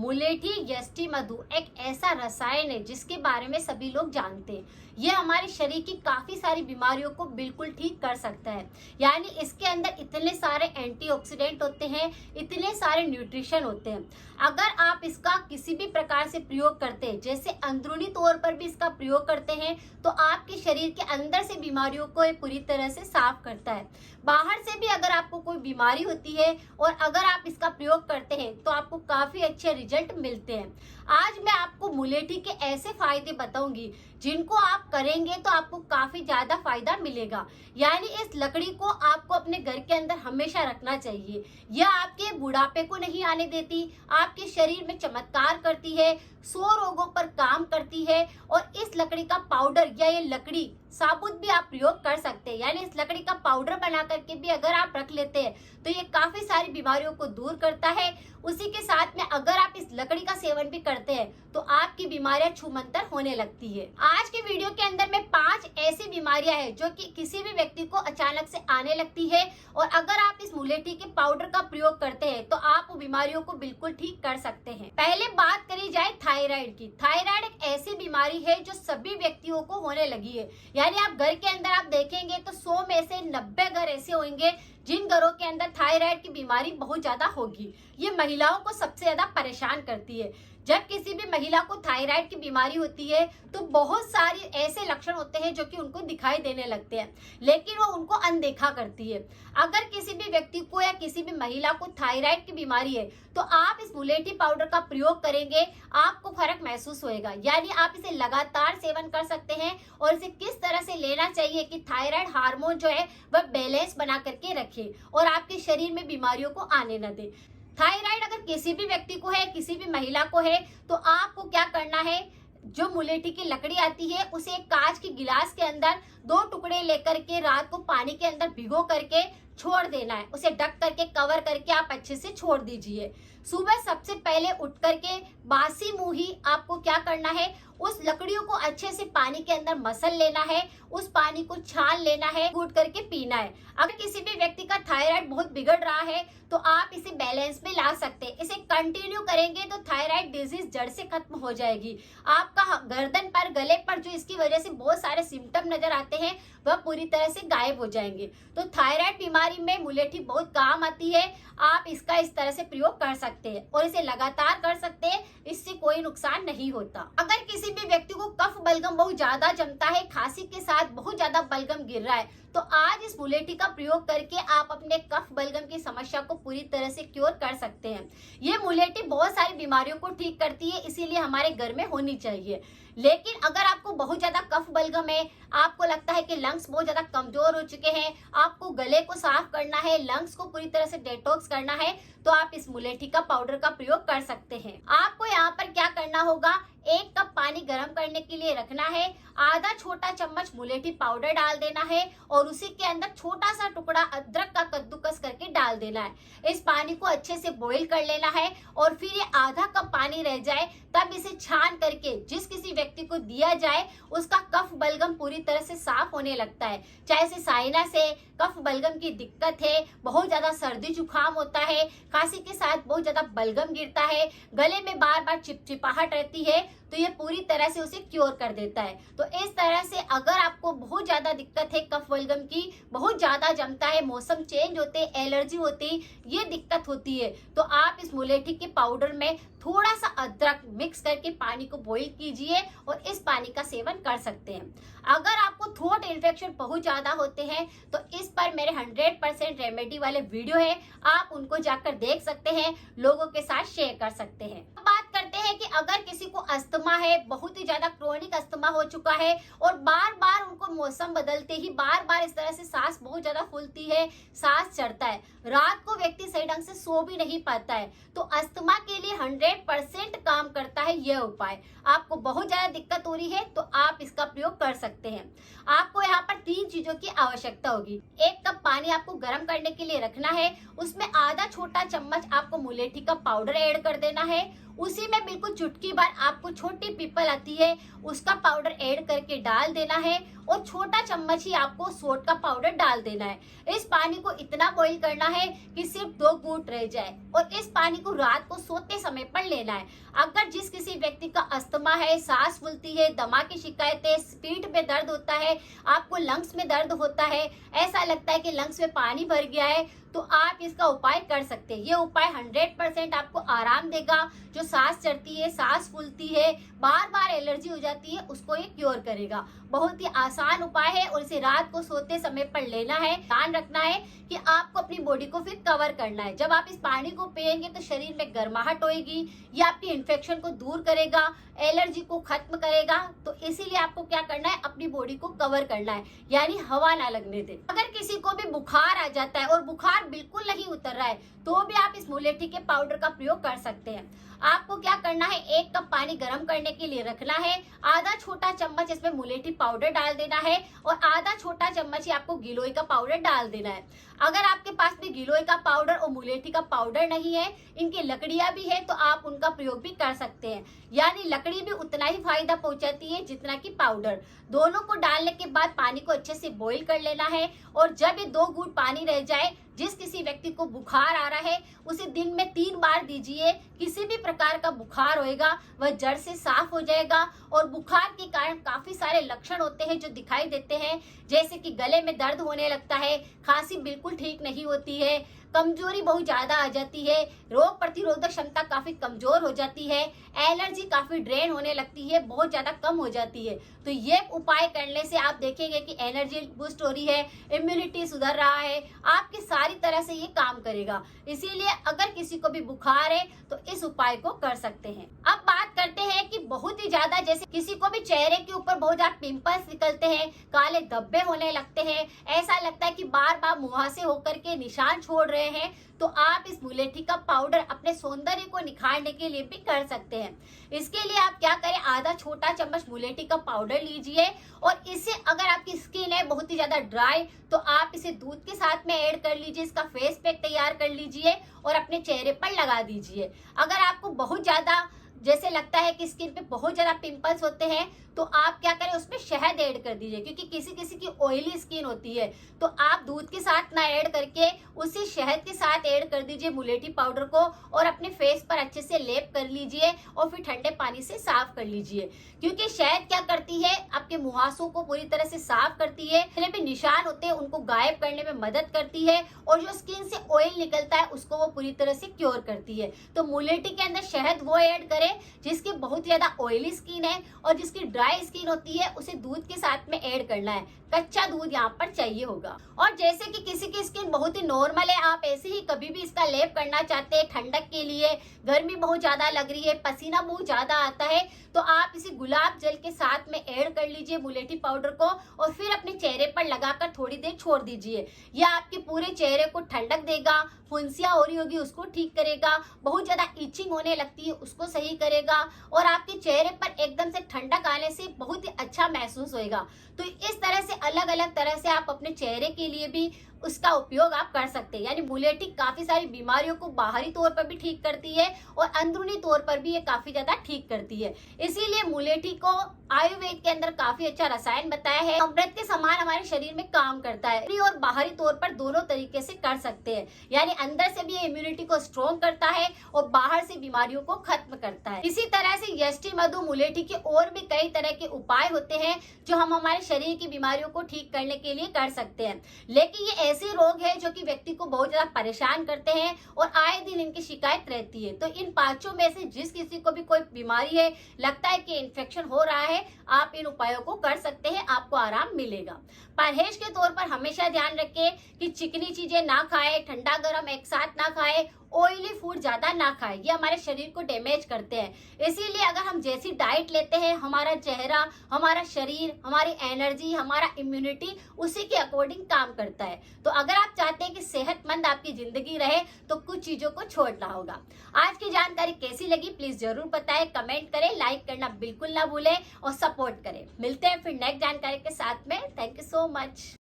मुलेठी यष्टि मधु एक ऐसा रसायन है जिसके बारे में सभी लोग जानते हैं। यह हमारे शरीर की काफी सारी बीमारियों को बिल्कुल ठीक कर सकता है। यानी इसके अंदर इतने सारे एंटीऑक्सीडेंट होते हैं, इतने सारे न्यूट्रिशन होते हैं। अगर आप इसका किसी भी प्रकार से प्रयोग करते हैं, जैसे अंदरूनी तौर पर भी इसका प्रयोग करते हैं, तो आपके शरीर के अंदर से बीमारियों को ये पूरी तरह से साफ करता है। बाहर से भी अगर आपको कोई बीमारी होती है और अगर आप इसका प्रयोग करते हैं तो आपको काफी अच्छे रिजल्ट मिलते हैं। आज मैं आपको मुलेठी के ऐसे फायदे बताऊंगी जिनको आप करेंगे तो आपको काफी ज्यादा फायदा मिलेगा। यानी इस लकड़ी को आपको अपने घर के अंदर हमेशा रखना चाहिए। यह आपके बुढ़ापे को नहीं आने देती, आपके शरीर में चमत्कार करती है, 100 रोगों पर काम करती है। और इस लकड़ी का पाउडर या ये लकड़ी साबुत भी आप प्रयोग कर सकते हैं। यानी इस लकड़ी का पाउडर बना करके भी अगर आप रख लेते हैं तो ये काफी सारी बीमारियों को दूर करता है। उसी के साथ में अगर आप इस लकड़ी का सेवन भी करते हैं तो आपकी बीमारियां छूमंतर होने लगती है। आज के वीडियो के अंदर में 5 ऐसी बीमारियां हैं जो कि किसी भी व्यक्ति को अचानक से आने लगती है, और अगर आप इस मुलेठी के पाउडर का प्रयोग करते हैं तो आप वो बीमारियों को बिल्कुल ठीक कर सकते हैं। पहले बात करी जाए थायराइड की। थायराइड एक ऐसी बीमारी है जो सभी व्यक्तियों को होने लगी है। यानी आप घर के अंदर आप देखेंगे तो 100 में से 90 घर ऐसे होंगे जिन घरों के अंदर थायराइड की बीमारी बहुत ज्यादा होगी। ये महिलाओं को सबसे ज्यादा परेशान करती है। जब किसी भी महिला को थायराइड की बीमारी होती है तो बहुत सारे ऐसे लक्षण होते हैं जो कि उनको दिखाई देने लगते हैं, लेकिन वो उनको अनदेखा करती है। अगर किसी भी व्यक्ति को या किसी भी महिला को थायराइड की बीमारी है तो आप इस मुलेठी पाउडर का प्रयोग करेंगे, आपको फर्क महसूस होएगा। यानी आप इसे लगातार सेवन कर सकते हैं और इसे किस तरह से लेना चाहिए कि थायराइड हार्मोन जो है वह बैलेंस बना करके रखे और आपके शरीर में बीमारियों को आने न दे। थायराइड अगर किसी भी व्यक्ति को है, किसी भी महिला को है, तो आपको क्या करना है, जो मुलेठी की लकड़ी आती है उसे एक कांच के गिलास के अंदर 2 टुकड़े लेकर के रात को पानी के अंदर भिगो करके छोड़ देना है। उसे ढक करके कवर करके आप अच्छे से छोड़ दीजिए। सुबह सबसे पहले उठ करके बासी मुंह ही आपको क्या करना है, उस लकड़ियों को अच्छे से पानी के अंदर मसल लेना है, उस पानी को छान लेना है, घूट करके पीना है। अगर किसी भी व्यक्ति का थायराइड बहुत बिगड़ रहा है तो आप इसे बैलेंस में ला सकते हैं। इसे कंटिन्यू करेंगे तो थायराइड डिजीज जड़ से खत्म हो जाएगी। आपका गर्दन पर, गले पर जो इसकी वजह से बहुत सारे सिम्टम नजर आते हैं वह पूरी तरह से गायब हो जाएंगे। तो थायराइड बीमारी में मुलेठी बहुत काम आती है। आप इसका इस तरह से प्रयोग कर सकते हैं और इसे लगातार कर सकते हैं, इससे कोई नुकसान नहीं होता। अगर किसी भी व्यक्ति को कफ बलगम बहुत ज्यादा जमता है, खांसी के साथ बहुत ज्यादा बलगम गिर रहा है, तो आज इस मुलेठी का प्रयोग करके आप अपने कफ बलगम की समस्या को पूरी तरह से क्योर कर सकते हैं। ये मुलेठी बहुत सारी बीमारियों को ठीक करती है, इसीलिए हमारे घर में होनी चाहिए। लेकिन अगर आपको बहुत ज्यादा कफ बलगम है, आपको लगता है कि लंग्स बहुत ज्यादा कमजोर हो चुके हैं, आपको गले को साफ करना है, लंग्स को पूरी तरह से डिटॉक्स करना है, तो आप इस मुलेठी का पाउडर का प्रयोग कर सकते हैं। आपको यहाँ पर क्या करना होगा, 1 कप पानी गर्म करने के लिए रखना है, आधा छोटा चम्मच मुलेठी पाउडर डाल देना है और उसी के अंदर छोटा सा टुकड़ा अदरक का कद्दूकस करके डाल देना है। इस पानी को अच्छे से बॉईल कर लेना है और फिर ये आधा कप पानी रह जाए तब इसे छान करके जिस किसी व्यक्ति को दिया जाए उसका कफ बलगम पूरी तरह से साफ होने लगता है। चाहे से साइनस है, कफ बलगम की दिक्कत है, बहुत ज्यादा सर्दी जुकाम होता है, खांसी के साथ बहुत ज्यादा बलगम गिरता है, गले में बार बार चिपचिपाहट रहती है, तो ये पूरी तरह से उसे क्योर कर देता है। तो इस तरह से अगर आपको बहुत ज्यादा दिक्कत है, कफ बलगम की बहुत ज्यादा जमता है, मौसम चेंज होते, एलर्जी होती, ये दिक्कत होती है, तो आप इस मुलेठी के पाउडर में थोड़ा सा अदरक मिक्स करके पानी को बॉईल कीजिए और इस पानी का सेवन कर सकते हैं। अगर आपको थ्रोट इन्फेक्शन बहुत ज्यादा होते हैं तो इस पर मेरे 100% रेमेडी वाले वीडियो है, आप उनको जाकर देख सकते हैं, लोगों के साथ शेयर कर सकते हैं। अब बात करते हैं कि अगर किसी को अस्थमा है, बहुत ही ज्यादा क्रोनिक अस्थमा हो चुका है और बार बार उनको मौसम बदलते ही बार बार इस तरह से सांस बहुत ज्यादा फूलती है, सांस चढ़ता है, रात को व्यक्ति सही ढंग से सो भी नहीं पाता है, तो अस्थमा के लिए 100% काम करता है यह उपाय। आपको बहुत ज्यादा दिक्कत हो रही है तो आप इसका प्रयोग कर सकते हैं। आपको यहाँ पर 3 चीजों की आवश्यकता होगी। 1 कप पानी आपको गर्म करने के लिए रखना है, उसमें आधा छोटा चम्मच आपको मुलेठी का पाउडर ऐड कर देना है, उसी में बिल्कुल चुटकी भर आपको छोटी पीपल आती है उसका पाउडर ऐड करके डाल देना है और छोटा चम्मच ही आपको सोट का पाउडर डाल देना है। इस पानी को इतना बॉईल करना है कि सिर्फ 2 घूंट रह जाए और इस पानी को रात को सोते समय पर लेना है। अगर जिस किसी व्यक्ति का अस्थमा है, सांस फूलती है, दमा की शिकायतें, पीठ में दर्द होता है, आपको लंग्स में दर्द होता है, ऐसा लगता है कि लंग्स में पानी भर गया है, तो आप इसका उपाय कर सकते हैं। ये उपाय 100% आपको आराम देगा। जो सांस चढ़ती है, सांस फूलती है, बार बार एलर्जी हो जाती है, उसको ये क्योर करेगा। बहुत ही आसान उपाय है और इसे रात को सोते समय पर लेना है। ध्यान रखना है कि आपको अपनी बॉडी को फिर कवर करना है। जब आप इस पानी को पिएंगे तो शरीर में गर्माहट होगी, ये आपकी इन्फेक्शन को दूर करेगा, एलर्जी को खत्म करेगा। तो इसीलिए आपको क्या करना है, अपनी बॉडी को कवर करना है, यानी हवा ना लगने दे। अगर किसी को भी बुखार आ जाता है और बुखार बिल्कुल नहीं उतर रहा है, तो भी आप इस मुलेठी के पाउडर का प्रयोग कर सकते हैं। आपको क्या करना है, 1 कप पानी गर्म करने के लिए रखना है, आधा छोटा चम्मच इसमें मुलेठी पाउडर डाल देना है और आधा छोटा चम्मच ही आपको गिलोय का पाउडर डाल देना है। अगर आपके पास में गिलोय का पाउडर और मुलेठी का पाउडर नहीं है, इनकी लकड़ियां भी है, तो आप उनका प्रयोग भी कर सकते हैं। यानी लकड़ी भी उतना ही फायदा पहुंचाती है जितना कि पाउडर। दोनों को डालने के बाद पानी को अच्छे से बॉईल कर लेना है और जब ये 2 घूंट पानी रह जाए, जिस किसी व्यक्ति को बुखार आ रहा है उसे दिन में 3 बार दीजिए। किसी भी प्रकार का बुखार होएगा वह जड़ से साफ हो जाएगा। और बुखार के कारण काफी सारे लक्षण होते हैं जो दिखाई देते हैं, जैसे कि गले में दर्द होने लगता है, खांसी बिल्कुल ठीक नहीं होती है, कमजोरी बहुत ज्यादा आ जाती है, रोग प्रतिरोधक क्षमता काफी कमजोर हो जाती है, एलर्जी काफी ड्रेन होने लगती है, बहुत ज्यादा कम हो जाती है। तो ये उपाय करने से आप देखेंगे कि एनर्जी बूस्ट हो रही है, इम्यूनिटी सुधर रहा है, आपकी सारी तरह से ये काम करेगा। इसीलिए अगर किसी को भी बुखार है तो इस उपाय को कर सकते हैं। अब बात करते हैं कि बहुत ही ज्यादा, जैसे किसी को भी चेहरे के ऊपर बहुत ज्यादा पिंपल्स निकलते हैं, काले धब्बे होने लगते हैं, ऐसा लगता है कि बार बार मुहासे होकर के निशान छोड़ रहे हैं, तो आप इस मुलेठी का पाउडर अपने सौंदर्य को निखारने के लिए भी कर सकते हैं। इसके लिए आप क्या करें, आधा छोटा चम्मच मुलेठी का पाउडर लीजिए और इसे, अगर आपकी स्किन है बहुत ही ज्यादा ड्राई, तो आप इसे दूध के साथ में ऐड कर लीजिए, इसका फेस पैक तैयार कर लीजिए और अपने चेहरे पर लगा दीजिए। अगर आपको बहुत ज्यादा जैसे लगता है कि स्किन पे बहुत ज्यादा पिंपल्स होते हैं, तो आप क्या करें, उसमें शहद ऐड कर दीजिए, क्योंकि किसी किसी की ऑयली स्किन होती है। तो आप दूध के साथ ना ऐड करके उसी शहद के साथ ऐड कर दीजिए मुलेठी पाउडर को और अपने फेस पर अच्छे से लेप कर लीजिए और फिर ठंडे पानी से साफ कर लीजिए। क्योंकि शहद क्या करती है, आपके मुहासों को पूरी तरह से साफ करती है, जितने भी निशान होते हैं उनको गायब करने में मदद करती है और जो स्किन से ऑयल निकलता है उसको वो पूरी तरह से क्योर करती है। तो मुलेठी के अंदर शहद वो ऐड करें जिसकी बहुत ज्यादा ऑयली स्किन है, और जिसकी ड्राई स्किन होती है उसे दूध के साथ में ऐड करना है। कच्चा दूध यहाँ पर चाहिए होगा। और जैसे कि किसी की स्किन बहुत ही नॉर्मल है, आप ऐसे ही कभी भी इसका लेप करना चाहते हैं ठंडक के लिए, गर्मी बहुत ज्यादा लग रही है, पसीना बहुत ज्यादा आता है, तो आप इसे गुलाब जल के साथ में ऐड कर लीजिए मुलेठी पाउडर को और फिर अपने चेहरे पर लगाकर थोड़ी देर छोड़ दीजिए। यह आपके पूरे चेहरे को ठंडक देगा, फुंसियां हो रही होगी उसको ठीक करेगा, बहुत ज्यादा इचिंग होने लगती है उसको सही करेगा और आपके चेहरे पर एकदम से ठंडक आने से बहुत ही अच्छा महसूस होएगा। तो इस तरह से अलग अलग तरह से आप अपने चेहरे के लिए भी उसका उपयोग आप कर सकते हैं। यानी मुलेठी काफी सारी बीमारियों को बाहरी तौर पर भी ठीक करती है और अंदरूनी तौर पर भी ये काफी ज्यादा ठीक करती है। इसीलिए मुलेठी को आयुर्वेद के अंदर काफी अच्छा रसायन बताया है, अमृत के समान हमारे शरीर में काम करता है और बाहरी तौर पर दोनों तरीके से कर सकते हैं। यानी अंदर से भी ये इम्यूनिटी को स्ट्रॉन्ग करता है और बाहर से बीमारियों को खत्म करता है। इसी तरह से यष्टि मधु मुलेठी के और भी कई तरह के उपाय होते हैं जो हम हमारे शरीर की बीमारियों को ठीक करने के लिए कर सकते हैं। लेकिन ये ऐसे रोग है जो कि व्यक्ति को बहुत ज्यादा परेशान करते हैं और आए दिन इनकी शिकायत रहती है। तो इन 5 में से जिस किसी को भी कोई बीमारी है, लगता है कि इन्फेक्शन हो रहा है, आप इन उपायों को कर सकते हैं, आपको आराम मिलेगा। परहेज के तौर पर हमेशा ध्यान रखें कि चिकनी चीजें ना खाए, ठंडा गर्म एक साथ ना खाए, ऑयली फूड ज्यादा ना खाए, ये हमारे शरीर को डैमेज करते हैं। इसीलिए अगर हम जैसी डाइट लेते हैं, हमारा चेहरा, हमारा शरीर, हमारी एनर्जी, हमारा इम्यूनिटी उसी के अकॉर्डिंग काम करता है। तो अगर आप चाहते हैं कि सेहतमंद आपकी जिंदगी रहे तो कुछ चीजों को छोड़ना होगा। आज की जानकारी कैसी लगी प्लीज जरूर बताएं, कमेंट करें, लाइक करना बिल्कुल ना भूलें और सपोर्ट करें। मिलते हैं फिर नेक्स्ट जानकारी के साथ में। Thank you so much.